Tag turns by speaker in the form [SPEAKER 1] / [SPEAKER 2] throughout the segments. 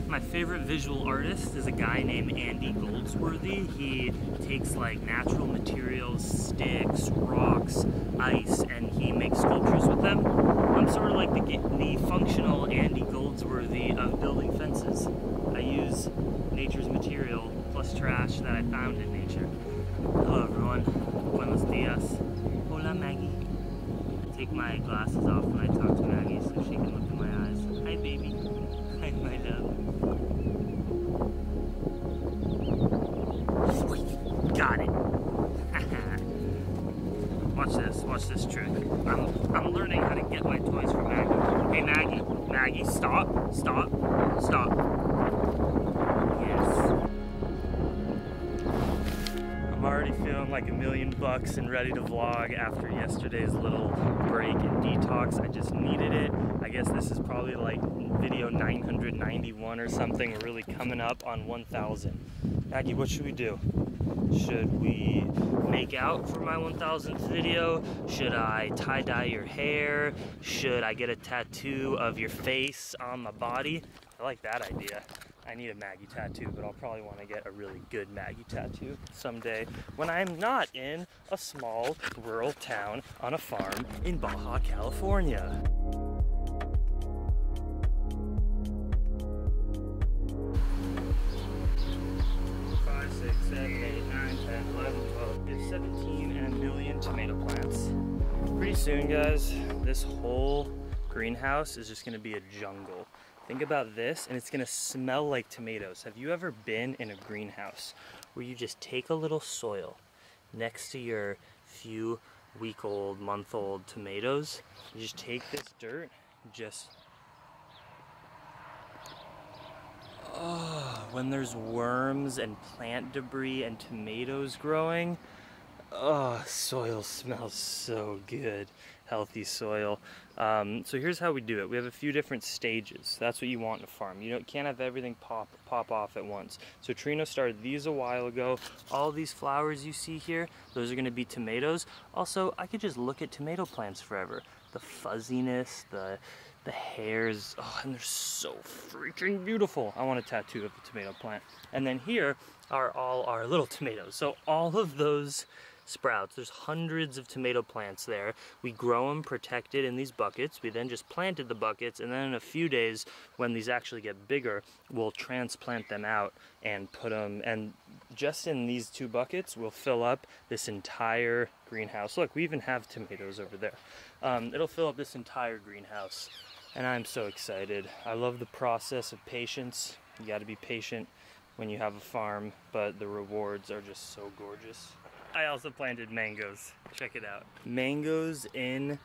[SPEAKER 1] My favorite visual artist is a guy named Andy Goldsworthy. He takes like natural materials, sticks, rocks, ice, and he makes sculptures with them. I'm sort of like the functional Andy Goldsworthy of building fences. I use nature's material plus trash that I found in nature. Hello everyone, buenos dias. Hola Maggie. I take my glasses off when I talk to Maggie so she can look in my eyes. Hi baby. Hi my love. Got it. Watch this trick. I'm learning how to get my toys from Maggie. Hey Maggie, stop. Yes. I'm already feeling like $1,000,000 and ready to vlog after yesterday's little break and detox. I just needed it. I guess this is probably like video 991 or something. We're really coming up on 1,000. Maggie, what should we do? Should we make out for my 1,000th video? Should I tie-dye your hair? Should I get a tattoo of your face on my body? I like that idea. I need a Maggie tattoo, but I'll probably want to get a really good Maggie tattoo someday when I'm not in a small rural town on a farm in Baja, California. 6, 7, 8, 9, 10, 11, 12, 17 and a million tomato plants. Pretty soon, guys, this whole greenhouse is just gonna be a jungle. Think about this, and it's gonna smell like tomatoes. Have you ever been in a greenhouse where you just take a little soil next to your few week-old, month-old tomatoes? You just take this dirt, just when there's worms and plant debris and tomatoes growing, soil smells so good. Healthy soil. So here's how we do it. We have a few different stages. That's what you want in a farm. You can't have everything pop off at once. So Trino started these a while ago. All these flowers you see here, those are gonna be tomatoes. Also, I could just look at tomato plants forever. The fuzziness, the hairs, and they're so freaking beautiful. I want a tattoo of a tomato plant. And then here are all our little tomatoes. So all of those sprouts, there's hundreds of tomato plants there. We grow them protected in these buckets. We then just planted the buckets, and then in a few days when these actually get bigger, we'll transplant them out and put them, and just in these 2 buckets we'll fill up this entire greenhouse. Look, we even have tomatoes over there. It'll fill up this entire greenhouse, and I'm so excited. I love the process of patience. You got to be patient when you have a farm, but the rewards are just so gorgeous. I also planted mangoes. Check it out. Mangoes in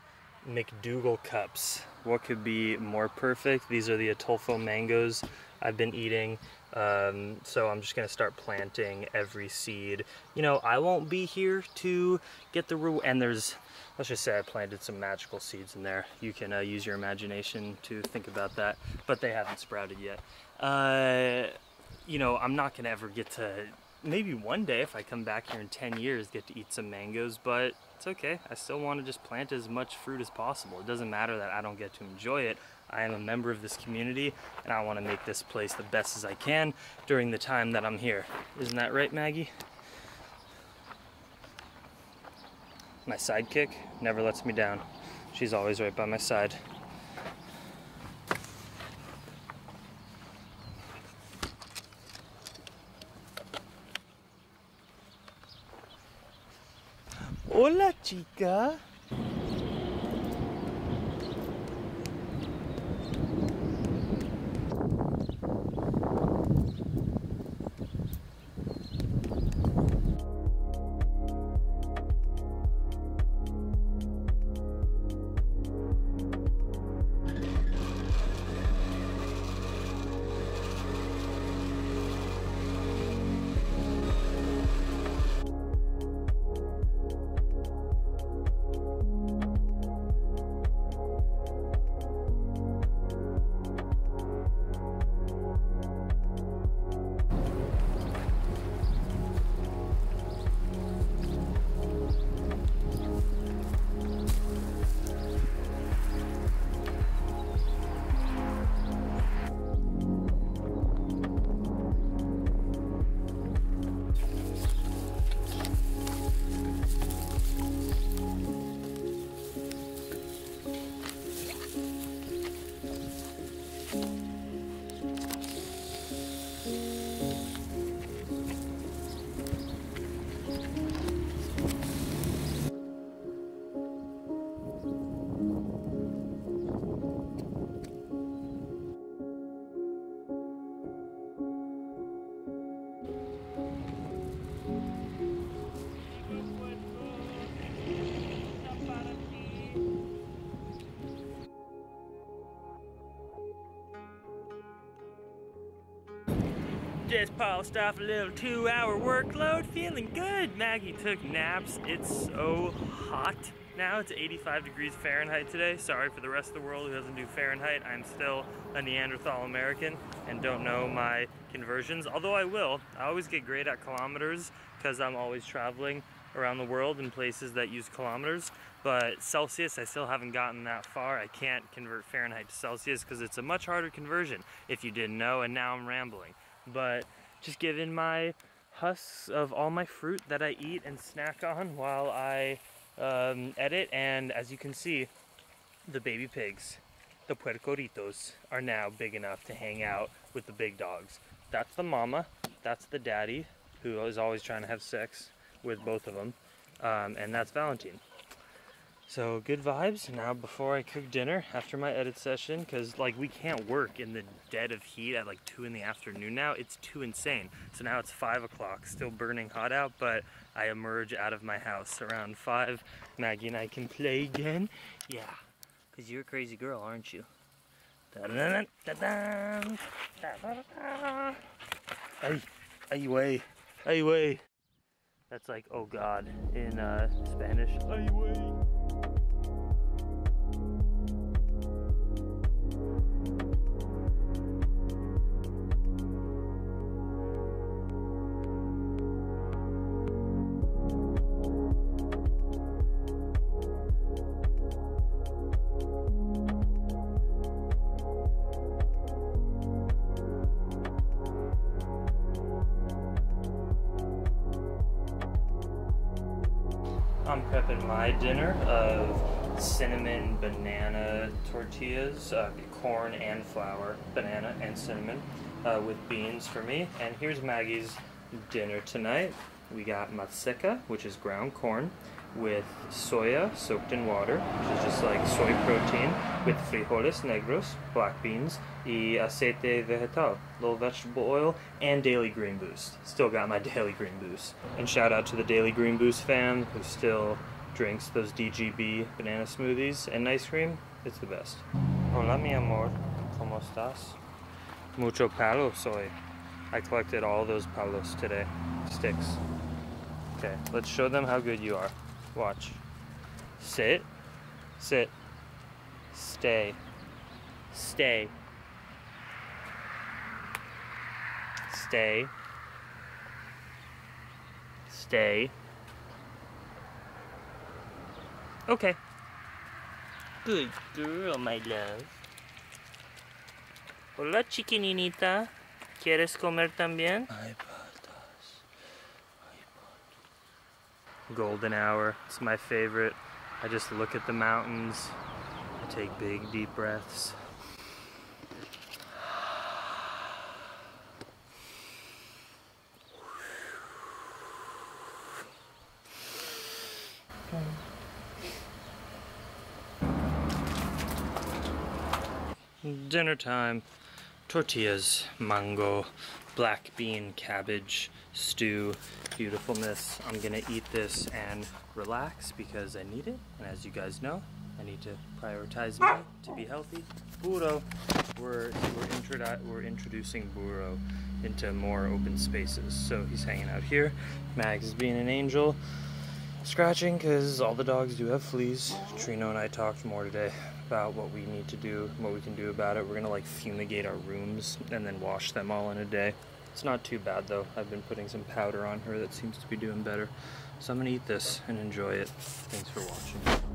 [SPEAKER 1] McDougal cups. What could be more perfect? These are the Atolfo mangoes I've been eating. So I'm just gonna start planting every seed. You know, I won't be here to get the and let's just say I planted some magical seeds in there. You can use your imagination to think about that, but they haven't sprouted yet. You know, I'm not gonna ever get to, maybe one day if I come back here in 10 years, get to eat some mangoes, but it's okay. I still want to just plant as much fruit as possible. It doesn't matter that I don't get to enjoy it. I am a member of this community, and I want to make this place the best as I can during the time that I'm here. Isn't that right, Maggie? My sidekick never lets me down. She's always right by my side. Hola, chica. Just polished off a little 2-hour workload, feeling good. Maggie took naps. It's so hot now. It's 85 degrees Fahrenheit today. Sorry for the rest of the world who doesn't do Fahrenheit. I'm still a Neanderthal American and don't know my conversions, although I will. I always get great at kilometers because I'm always traveling around the world in places that use kilometers. But Celsius, I still haven't gotten that far. I can't convert Fahrenheit to Celsius because it's a much harder conversion, if you didn't know, and now I'm rambling. But just given my husks of all my fruit that I eat and snack on while I edit, and as you can see, the baby pigs, the puercoritos, are now big enough to hang out with the big dogs. That's the mama, that's the daddy, who is always trying to have sex with both of them, and that's Valentine. So good vibes. Now before I cook dinner after my edit session, because like we can't work in the dead of heat at like 2 in the afternoon now, it's too insane. So now it's 5 o'clock, still burning hot out, but I emerge out of my house around 5. Maggie and I can play again. Yeah, because you're a crazy girl, aren't you? Ay, ay, way, ay, way. That's like, oh God, in Spanish. Ay, way. I'm prepping my dinner of cinnamon banana tortillas, corn and flour, banana and cinnamon, with beans for me. And here's Maggie's dinner tonight. We got maseca, which is ground corn, with soya soaked in water, which is just like soy protein, with frijoles negros, black beans, y aceite vegetal, little vegetable oil, and Daily Green Boost. Still got my Daily Green Boost. And shout out to the Daily Green Boost fan who still drinks those DGB banana smoothies and ice cream. It's the best. Hola mi amor, ¿cómo estás? Mucho palo soy. I collected all those palos today, sticks. Okay, let's show them how good you are. Watch. Sit. Sit. Stay. Stay. Stay. Stay. Okay. Good girl, my love. Hola, chiquininita. ¿Quieres comer también? Golden hour, it's my favorite. I just look at the mountains, I take big deep breaths. Dinner time. Tortillas, mango, black bean, cabbage, stew, beautifulness. I'm gonna eat this and relax because I need it. And as you guys know, I need to prioritize me to be healthy. Burro. We're introducing Burro into more open spaces. So he's hanging out here. Mags is being an angel. Scratching because all the dogs do have fleas. Trino and I talked more today about what we need to do, what we can do about it. We're gonna like fumigate our rooms and then wash them all in a day. It's not too bad though. I've been putting some powder on her that seems to be doing better. So I'm gonna eat this and enjoy it. Thanks for watching.